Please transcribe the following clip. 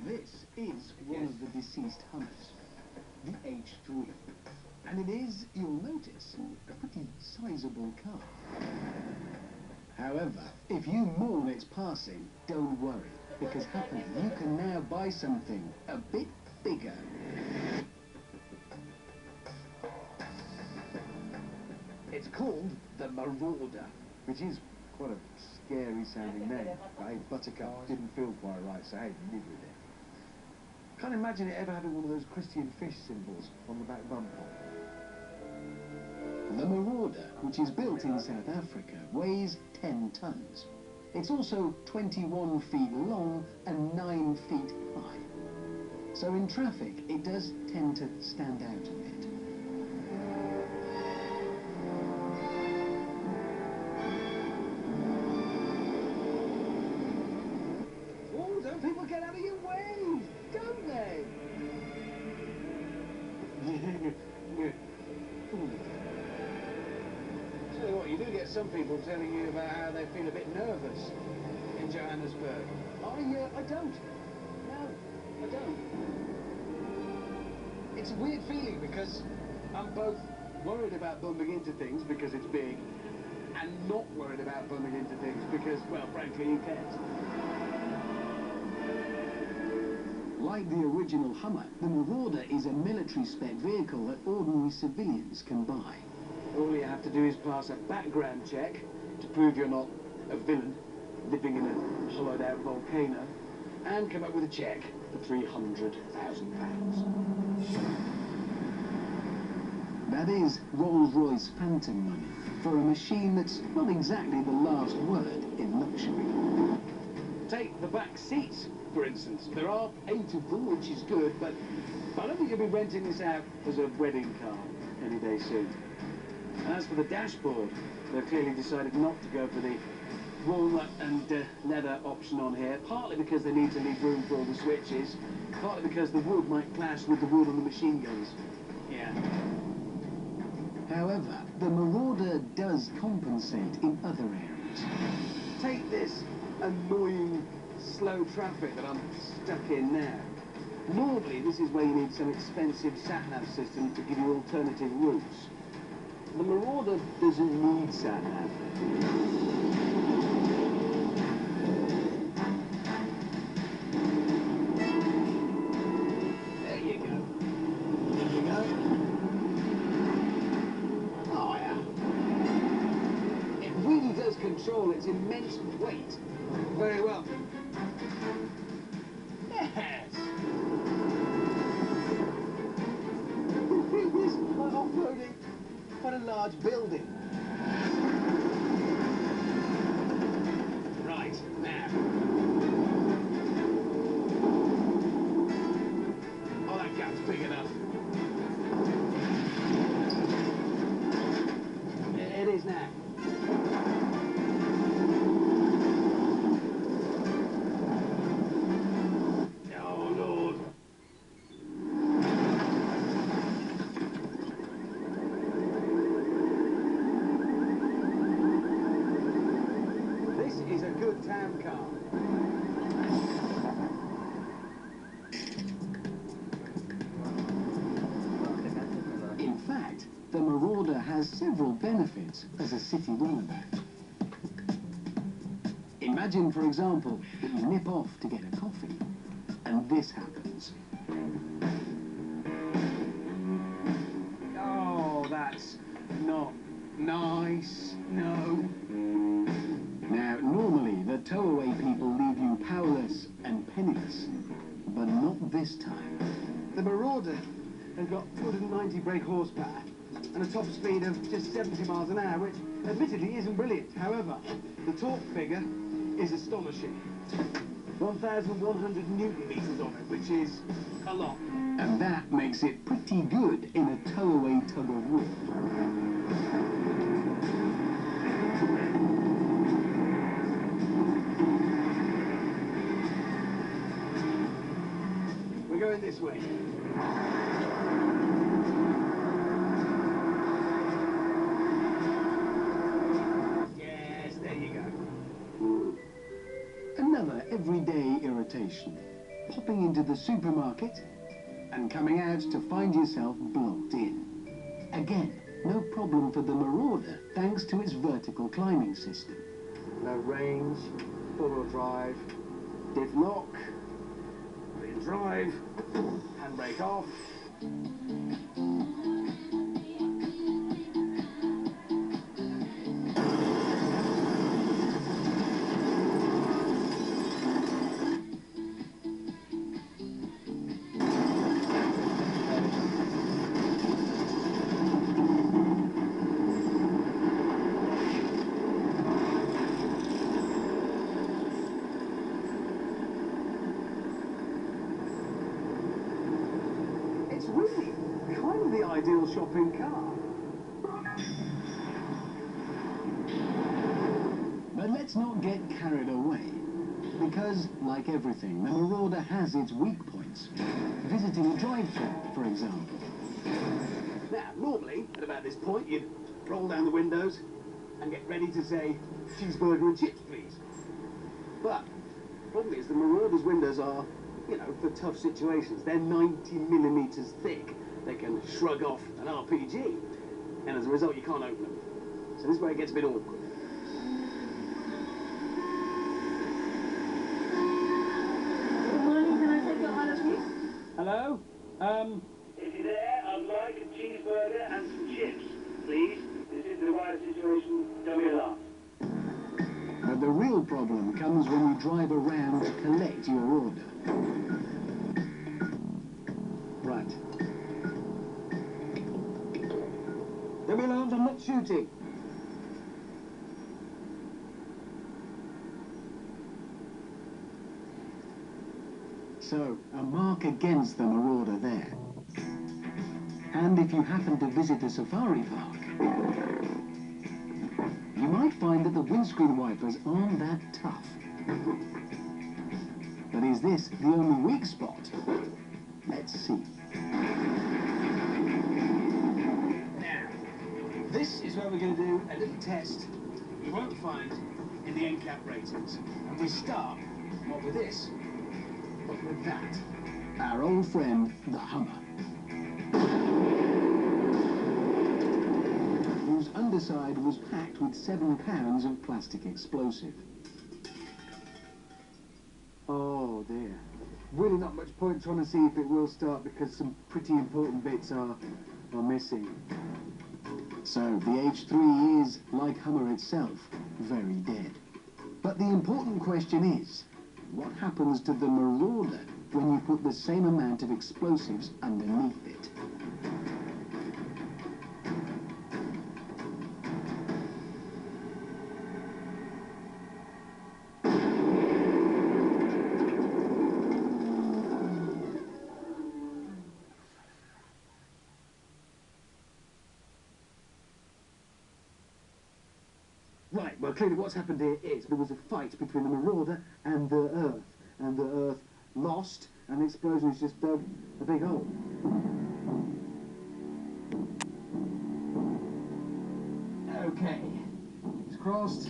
This is one of the deceased Hummers, the H3. And it is, you'll notice, a pretty sizable car. However, if you mourn its passing, don't worry, because happily you can now buy something a bit bigger. It's called the Marauder, which is quite a scary sounding name. Right? Buttercup didn't feel quite right, so hey, live with it. Can't imagine it ever having one of those Christian fish symbols on the back bumper. The Marauder, which is built in South Africa, weighs 10 tons. It's also 21 feet long and 9 feet high. So in traffic, it does tend to stand out a bit. Oh, don't people get out of your way, don't they? Tell you what, you do get some people telling you about how they feel a bit nervous in Johannesburg. I don't. No, I don't. It's a weird feeling because I'm both worried about bumping into things because it's big and not worried about bumping into things because, well, frankly, who cares? Like the original Hummer, the Marauder is a military-spec vehicle that ordinary civilians can buy. All you have to do is pass a background check to prove you're not a villain living in a hollowed-out volcano, and come up with a cheque for £300,000. That is Rolls-Royce phantom money for a machine that's not exactly the last word in luxury. Take the back seats, for instance. There are 8 of them, which is good, but I don't think you'll be renting this out as a wedding car any day soon. And as for the dashboard, they've clearly decided not to go for the walnut and leather option on here, partly because they need to leave room for all the switches, partly because the wood might clash with the wood on the machine guns. Yeah. However, the Marauder does compensate in other areas. Take this annoying slow traffic that I'm stuck in now. Normally, this is where you need some expensive sat-nav system to give you alternative routes. The Marauder doesn't need sat-nav. There you go. There you go. Oh, yeah. It really does control its immense weight very well. Yes! This is like off-roading quite a large building. Right, now. Oh, that gap's big enough. It is now. Oh, Lord. This is a good town car. In fact, the Marauder has several benefits as a city runabout. Imagine, for example, that you nip off to get a coffee, and this happens. Oh, that's not nice. No. Now, normally, the towaway people leave you powerless and penniless, but not this time. The Marauder has got 290 brake horsepower and a top speed of just 70 miles an hour, which admittedly isn't brilliant. However, the torque figure is astonishing. 1,100 newton meters on it, which is a lot. And that makes it pretty good in a towaway tug of war. We're going this way. Yes, there you go. everyday irritation. Popping into the supermarket and coming out to find yourself blocked in. Again, no problem for the Marauder thanks to its vertical climbing system. No range, four-wheel drive, diff lock, in drive, handbrake off. It's really kind of the ideal shopping car. But let's not get carried away, because, like everything, the Marauder has its weak points. Visiting a drive-thru, for example. Now, normally, at about this point, you'd roll down the windows and get ready to say, cheeseburger and chips, please. But, the problem is the Marauder's windows are, you know, for tough situations. They're 90 millimeters thick. They can shrug off an RPG, and as a result, you can't open them. So this is where it gets a bit awkward. Good morning, can I take your order, please? Hello? If you're there, I'd like a cheeseburger and some chips, please. This isn't a wider situation, don't be alarmed. But the real problem comes when you drive around to collect your order. Right. Don't be alarmed, I'm not shooting. So, a mark against the Marauder there. And if you happen to visit a safari park, you might find that the windscreen wipers aren't that tough. But is this the only weak spot? Let's see. Now, this is where we're going to do a little test you won't find in the NCAP ratings. And we start, not with this, but with that. Our old friend, the Hummer. Whose underside was packed with 7 pounds of plastic explosive. Oh dear. Really not much point trying to see if it will start because some pretty important bits are missing. So the H3 is, like Hummer itself, very dead. But the important question is, what happens to the Marauder when you put the same amount of explosives underneath it? Right, well clearly what's happened here is there was a fight between the Marauder and the Earth. And the Earth lost, and the explosion has just dug a big hole. Okay, it's crossed.